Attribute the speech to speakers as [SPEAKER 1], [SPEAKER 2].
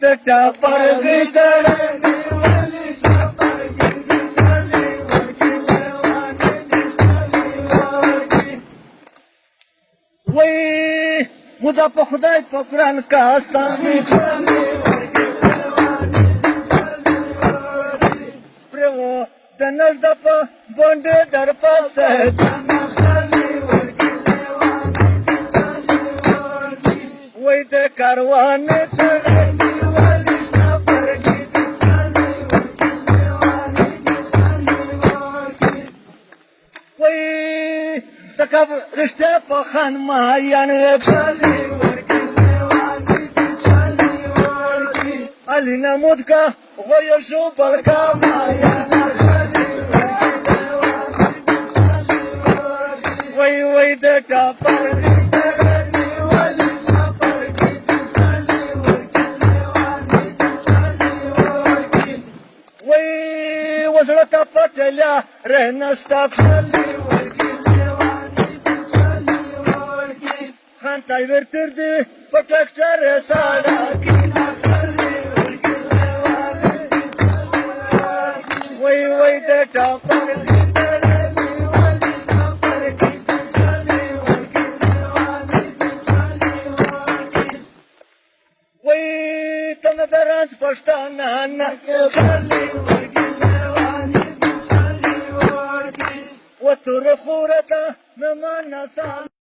[SPEAKER 1] د ټاپرګي تړلې ولې ټاپرګي دې چلې ورګي لیوانې دې چلې ورګي وای مدا په خدای په قرآن کا سامي چلې ورګي لیوانې دې چلې ورګي پرو د نل د په بونډه در پاسه وای د کاروان چړلې ولې ټاپرګي دې چلې ورګي لیوانې دې چلې ورګي وای د کب رشته په خان ماهیان چلې ورګي لیوانې دې چلې ورګي علي نمود کا غوی شو بلکا ماهیان چلې ورګي لیوانې دې چلې ورګي وای وای د ټاپرګي وزړه ته پټلیا رهنستا چلې ورګي لیوانې دې چلې ورګي خان تایور تر دې په ټکټر ساړه کې چلې ورګي لیوانې دې چلې ورګي وای وای د ټاپرګي تړلې ولې ټاپرګي دې چلې ورګي لیوانې دې چلې ورګي وای تنه درانس پښتانه نه چلې ورګي وتر خورته مما نسال